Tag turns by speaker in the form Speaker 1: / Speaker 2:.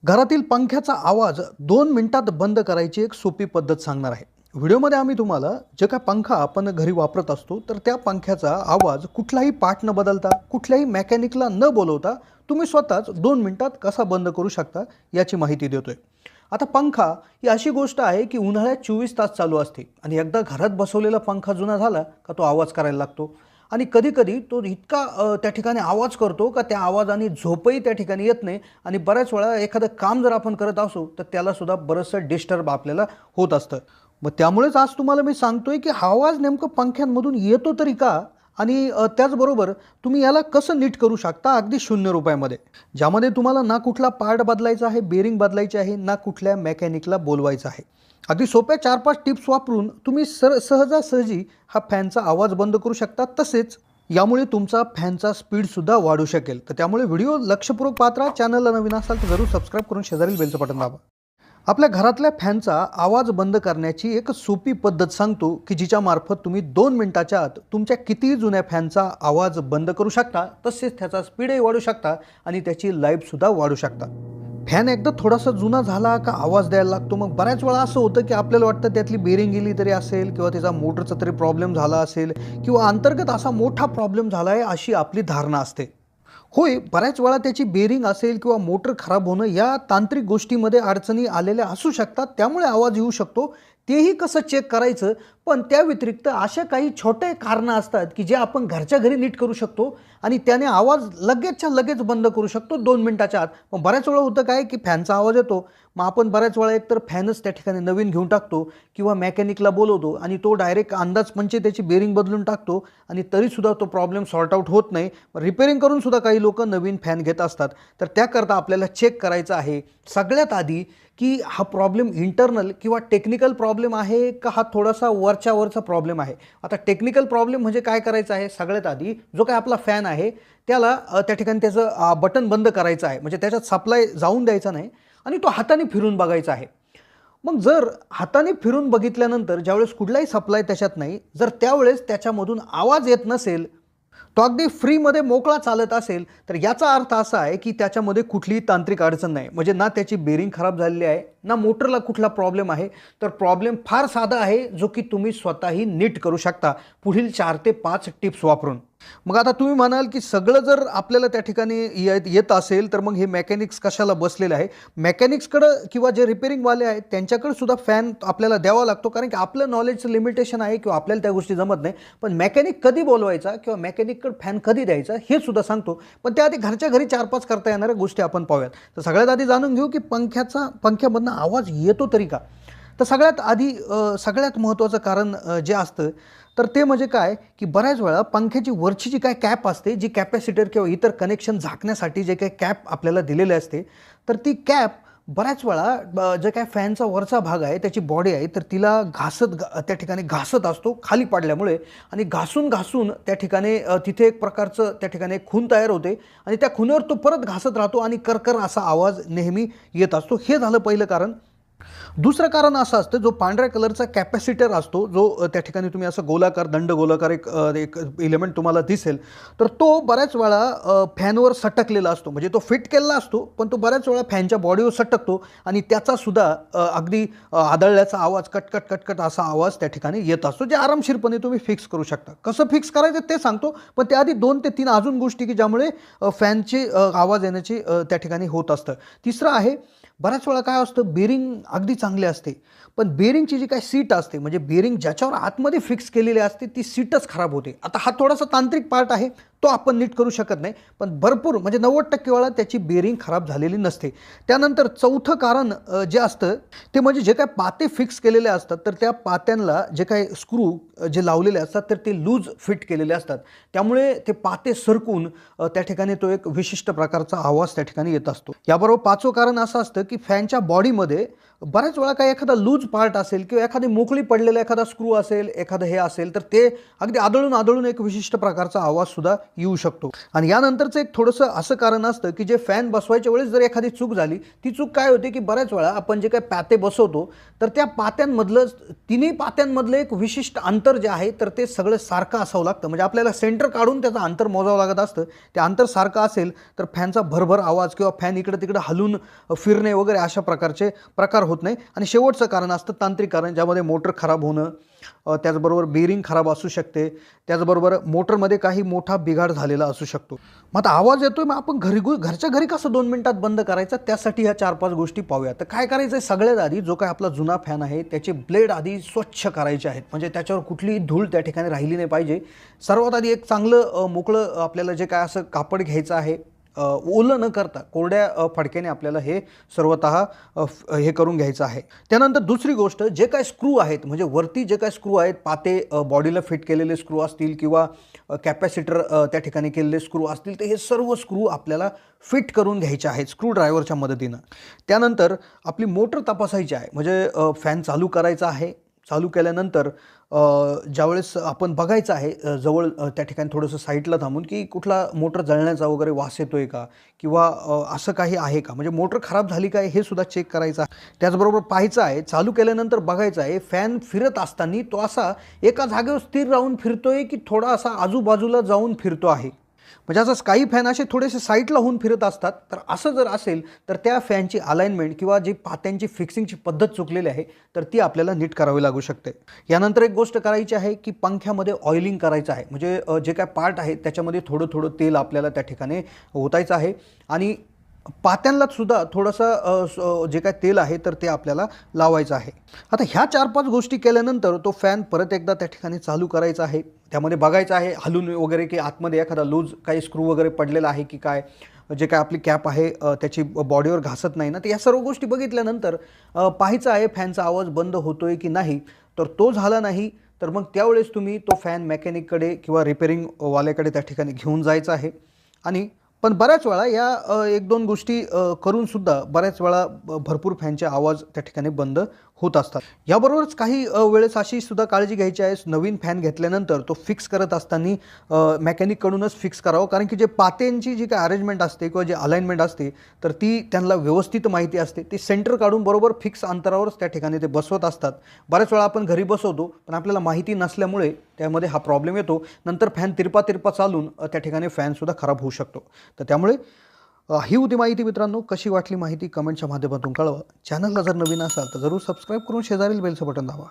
Speaker 1: घरातील पंख्याचा आवाज 2 मिनिटात बंद करायची एक सोपी पद्धत सांगणार आहे. व्हिडिओमध्ये आम्ही तुम्हाला जे काय पंखा आपण घरी वापरत असतो तर त्या पंख्याचा आवाज कुठलाही पार्ट न बदलता, कुठल्याही मेकॅनिकला न बोलवता तुम्ही स्वतःच 2 मिनिटात कसा बंद करू शकता याची माहिती देतोय. आता पंखा ही अशी गोष्ट आहे की उन्हाळ्यात 24 तास चालू असते आणि एकदा घरात बसवलेला पंखा जुना झाला का तो आवाज करायला लागतो आणि कधी-कधी तो इतका त्या ठिकाणी आवाज करतो का त्या आवाजाने झोपही त्या ठिकाणी येत नाही आणि बऱ्याच वेळा एखादं काम जर आपण करत असू तर त्याला सुद्धा बरंचसं डिस्टर्ब आपल्याला होत असतं. मग त्यामुळेच आज तुम्हाला मी सांगतोय की हा आवाज नेमकं पंख्यांमधून येतो तरी का? आणि त्याचबरोबर तुम्ही याला कसं नीट करू शकता अगदी ₹0 ज्यामध्ये तुम्हाला ना कुठला पार्ट बदलायचा आहे, बेरिंग बदलायची आहे, ना कुठल्या मेकॅनिकला बोलवायचं आहे. अगदी सोप्या 4-5 टिप्स वापरून तुम्ही सहजासहजी हा फॅनचा आवाज बंद करू शकता. तसेच यामुळे तुमचा फॅनचा स्पीडसुद्धा वाढू शकेल. तर त्यामुळे व्हिडिओ लक्षपूर्वक पाहत राहा. चॅनलला नवीन असाल तर जरूर सबस्क्राईब करून शेजारील बेलचं बटन दाबा. आपल्या घरातल्या फॅनचा आवाज बंद करण्याची एक सोपी पद्धत सांगतो की जिच्या मार्फत तुम्ही 2 मिनिटाच्या आत तुमच्या कितीही जुन्या फॅनचा आवाज बंद करू शकता, तसेच त्याचा स्पीडही वाढू शकता आणि त्याची लाईफसुद्धा वाढू शकता. फॅन एकदा थोडासा जुना झाला का आवाज द्यायला लागतो. मग बऱ्याच वेळा असं होतं की आपल्याला वाटतं त्यातली बेरिंग गेली तरी असेल किंवा त्याचा मोटरचा तरी प्रॉब्लेम झाला असेल किंवा अंतर्गत असा मोठा प्रॉब्लेम झाला आहे अशी आपली धारणा असते. होय, बऱ्याच वेळा त्याची बेरिंग असेल किंवा मोटर खराब होणं या तांत्रिक गोष्टीमध्ये अडचणी आलेल्या असू शकतात, त्यामुळे आवाज येऊ शकतो. तेही कसं चेक करायचं? पण त्या व्यतिरिक्त अशा काही छोटे कारणं असतात की जे आपण घरच्या घरी नीट करू शकतो आणि त्याने आवाज लगेचच्या लगेच बंद करू शकतो 2 मिनिटाच्या आत. मग बऱ्याच वेळा होतं काय की फॅनचा आवाज येतो, मग आपण बऱ्याच वेळा एकतर फॅनच त्या ठिकाणी नवीन घेऊन टाकतो किंवा मेकॅनिकला बोलवतो आणि तो डायरेक्ट अंदाजपंचे त्याची बेरिंग बदलून टाकतो आणि तरीसुद्धा तो प्रॉब्लेम सॉर्ट आऊट होत नाही. रिपेअरिंग करून सुद्धा काही लोक नवीन फॅन घेत असतात. तर त्याकरता आपल्याला चेक करायचं आहे सगळ्यात आधी की हा प्रॉब्लेम इंटर्नल किंवा टेक्निकल प्रॉब्लेम आहे का हा थोडासा वरचा प्रॉब्लेम आहे. आता टेक्निकल प्रॉब्लेम म्हणजे काय करायचं आहे? सगळ्यात आधी जो काय आपला फॅन आहे त्याला त्या ठिकाणी त्याचं बटन बंद करायचं आहे, म्हणजे त्याच्यात सप्लाय जाऊन द्यायचा नाही आणि तो हाताने फिरून बघायचा आहे. मग जर हाताने फिरून बघितल्यानंतर ज्यावेळेस कुठलाही सप्लाय त्याच्यात नाही, जर त्यावेळेस त्याच्यामधून आवाज येत नसेल, तो अगदी फ्रीमध्ये मोकळा चालत असेल, तर याचा अर्थ असा आहे की त्याच्यामध्ये कुठलीही तांत्रिक अडचण नाही. म्हणजे ना त्याची बेरिंग खराब झालेली आहे, ना मोटरला कुठला प्रॉब्लेम आहे. तर प्रॉब्लेम फार साधा आहे जो की तुम्ही स्वतःही नीट करू शकता पुढील 4 ते 5 टिप्स वापरून. मग आता तुम्ही म्हणाल की सगळं जर आपल्याला त्या ठिकाणी येत असेल तर मग हे मेकॅनिक्स कशाला बसलेले आहे? मेकॅनिक्सकडं किंवा जे रिपेअरिंगवाले आहेत त्यांच्याकडे सुद्धा फॅन आपल्याला द्यावा लागतो, कारण की आपलं नॉलेजचं लिमिटेशन आहे किंवा आपल्याला त्या गोष्टी जमत नाही. पण मेकॅनिक कधी बोलवायचा किंवा मेकॅनिककडे फॅन कधी द्यायचा हे सुद्धा सांगतो. पण त्याआधी घरच्या घरी 4-5 करता येणाऱ्या गोष्टी आपण पाहूयात. तर सगळ्यात आधी जाणून घेऊ की पंख्यामधनं आवाज येतो तरी का? तर सगळ्यात आधी सगळ्यात महत्त्वाचं कारण जे असतं तर ते म्हणजे काय की बऱ्याच वेळा पंख्याची वरची जी काय कॅप असते, जी कॅपॅसिटर किंवा इतर कनेक्शन झाकण्यासाठी जे काही कॅप आपल्याला दिलेले असते, तर ती कॅप बऱ्याच वेळा जे काय फॅनचा वरचा भाग आहे त्याची बॉडी आहे तर तिला त्या ठिकाणी घासत असतो खाली पडल्यामुळे आणि घासून त्या ठिकाणी तिथे एक प्रकारचं त्या ठिकाणी एक खून तयार होते आणि त्या खुनेवर तो परत घासत राहतो आणि करकर असा आवाज नेहमी येत असतो. हे झालं पहिलं कारण. दुसरं कारण असं असतं, जो पांढऱ्या कलरचा कॅपॅसिटर असतो, जो त्या ठिकाणी तुम्ही असं गोलाकार दंडगोलाकार एक एलिमेंट तुम्हाला दिसेल, तर तो बऱ्याच वेळा फॅनवर सटकलेला असतो. म्हणजे तो फिट केलेला असतो पण तो बऱ्याच वेळा फॅनच्या बॉडीवर सटकतो आणि त्याचा सुद्धा अगदी आदळल्याचा आवाज, कटकट असा आवाज त्या ठिकाणी येत असतो, जे आरामशीरपणे तुम्ही फिक्स करू शकता. कसं फिक्स करायचं ते सांगतो, पण त्याआधी 2 ते 3 अजून गोष्टी की ज्यामुळे फॅनचे आवाज येण्याची त्या ठिकाणी होत असतं. तिसरं आहे, बऱ्याच वेळा काय असतं, बेरिंग अगदी चांगली असते पण बेरिंगची जी काही सीट असते, म्हणजे बेरिंग ज्याच्यावर आतमध्ये फिक्स केलेली असते ती सीटच खराब होते. आता हा थोडासा तांत्रिक पार्ट आहे, तो आपण नीट करू शकत नाही, पण भरपूर म्हणजे 90% वेळा त्याची बेरिंग खराब झालेली नसते. त्यानंतर चौथं कारण जे असतं ते म्हणजे जे काय पाते फिक्स केलेले असतात तर त्या पात्यांना जे काही स्क्रू जे लावलेले असतात तर ते लूज फिट केलेले असतात, त्यामुळे ते पाते सरकून त्या ठिकाणी तो एक विशिष्ट प्रकारचा आवाज त्या ठिकाणी येत असतो. याबरोबर 5वं कारण असं असतं की फॅनच्या बॉडीमध्ये बऱ्याच वेळा काही एखादा लूज पार्ट असेल किंवा एखादी मोकळी पडलेला एखादा स्क्रू असेल, एखादं हे असेल, तर ते अगदी आदळून एक विशिष्ट प्रकारचा आवाजसुद्धा येऊ शकतो. आणि यानंतरचं एक थोडंसं असं कारण असतं की जे फॅन बसवायच्या वेळेस जर एखादी चूक झाली, ती चूक काय होते की बऱ्याच वेळा आपण जे काही पाते बसवतो, तर त्या पात्यांमधलं तिन्ही पात्यांमधलं एक विशिष्ट अंतर जे आहे, तर ते सगळं सारखं असावं लागतं. म्हणजे आपल्याला सेंटर काढून त्याचं अंतर मोजावं लागत असतं. ते अंतर सारखं असेल तर फॅनचा भरभर आवाज किंवा फॅन इकडं-तिकडं हलून फिरणे वगैरे अशा प्रकारचे प्रकार होत नाही. आणि शेवटचं कारण असतं तांत्रिक कारण, ज्यामध्ये मोटर खराब होणं, त्याचबरोबर बेरिंग खराब असू शकते, त्याचबरोबर मोटरमध्ये काही मोठा बिघाड झालेला असू शकतो. मग आता आवाज येतोय, मग आपण घरच्या घरी कसं 2 मिनिटात बंद करायचा, त्यासाठी ह्या 4-5 गोष्टी पाहूया. तर काय करायचं आहे, सगळ्यात आधी जो काय आपला जुना फॅन आहे त्याचे ब्लेड आधी स्वच्छ करायचे आहेत. म्हणजे त्याच्यावर कुठलीही धूळ त्या ठिकाणी राहिली नाही पाहिजे. सर्वात आधी एक चांगलं मोकळं आपल्याला जे काय असं कापड घ्यायचं आहे, ओलं न करता कोरड्या फडक्याने आपल्याला हे सर्वतः हे करून घ्यायचं आहे. त्यानंतर दुसरी गोष्ट, जे काय स्क्रू आहेत, म्हणजे वरती जे काय स्क्रू आहेत, पाते बॉडीला फिट केलेले स्क्रू असतील किंवा कॅपॅसिटर त्या ठिकाणी केलेले स्क्रू असतील, तर हे सर्व स्क्रू आपल्याला फिट करून घ्यायचे आहेत स्क्रू ड्रायव्हरच्या मदतीनं. त्यानंतर आपली मोटर तपासायची आहे. म्हणजे फॅन चालू करायचा आहे. चालू केल्यानंतर ज्यावेळेस आपण बघायचं आहे जवळ त्या ठिकाणी थोडंसं साईडला थांबून की कुठला मोटर जळण्याचा वगैरे वास येतोय का, किंवा असं काही आहे का, म्हणजे मोटर खराब झाली काय हे सुद्धा चेक करायचं आहे. त्याचबरोबर पाहायचं आहे, चालू केल्यानंतर बघायचं आहे फॅन फिरत असताना तो असा एका जागेवर स्थिर राहून फिरतोय की थोडा असा आजूबाजूला जाऊन फिरतो आहे. म्हणजे असं काही फॅन असे थोडेसे साईडला होऊन फिरत असतात. तर असं जर असेल तर त्या फॅनची अलाइनमेंट किंवा जी पात्यांची फिक्सिंगची पद्धत चुकलेली आहे, तर ती आपल्याला नीट करावी लागू शकते. यानंतर एक गोष्ट करायची आहे की पंख्यामध्ये ऑइलिंग करायचं आहे. म्हणजे जे काय पार्ट आहे त्याच्यामध्ये थोडं थोडं तेल आपल्याला त्या ठिकाणी ओतायचं आहे आणि पात्यांना सुद्धा थोडंसं जे काय तेल आहे तर ते आपल्याला लावायचं आहे. आता ह्या 4-5 गोष्टी केल्यानंतर तो फॅन परत एकदा त्या ठिकाणी चालू करायचा आहे. त्यामध्ये बघायचं आहे हलून वगैरे की आतमध्ये एखादा लूज काही स्क्रू वगैरे पडलेला आहे की काय, जे काय आपली कॅप आहे त्याची बॉडीवर घासत नाही ना, तर या सर्व गोष्टी बघितल्यानंतर पाहायचं आहे फॅनचा आवाज बंद होतोय की नाही. तर तो झाला नाही तर मग त्यावेळेस तुम्ही तो फॅन मेकॅनिककडे किंवा रिपेअरिंगवाल्याकडे त्या ठिकाणी घेऊन जायचं आहे. आणि पण बऱ्याच वेळा या 1-2 गोष्टी करूनसुद्धा बऱ्याच वेळा भरपूर फॅनचे आवाज त्या ठिकाणी बंद होत असतात. याबरोबरच काही वेळेस अशी सुद्धा काळजी घ्यायची आहे, नवीन फॅन घेतल्यानंतर तो फिक्स करत असताना मेकॅनिककडूनच फिक्स करावं. कारण की जे पात्यांची जी काही अरेंजमेंट असते किंवा जे अलाइनमेंट असते, तर ती त्यांना व्यवस्थित माहिती असते. ती सेंटर काढून बरोबर फिक्स अंतरावरच त्या ठिकाणी ते बसवत असतात. बऱ्याच वेळा आपण घरी बसवतो, पण आपल्याला माहिती नसल्यामुळे त्यामध्ये हा प्रॉब्लेम येतो. नंतर फॅन तिरपा चालून त्या ठिकाणी फॅनसुद्धा खराब होऊ शकतो. तर त्यामुळे ही होती माहिती मित्रांनो. कशी वाटली माहिती कमेंटच्या माध्यमातून कळवा. चॅनलला जर नवीन असाल तर जरूर सबस्क्राईब करून शेजारील बेलचं बटन दाबा.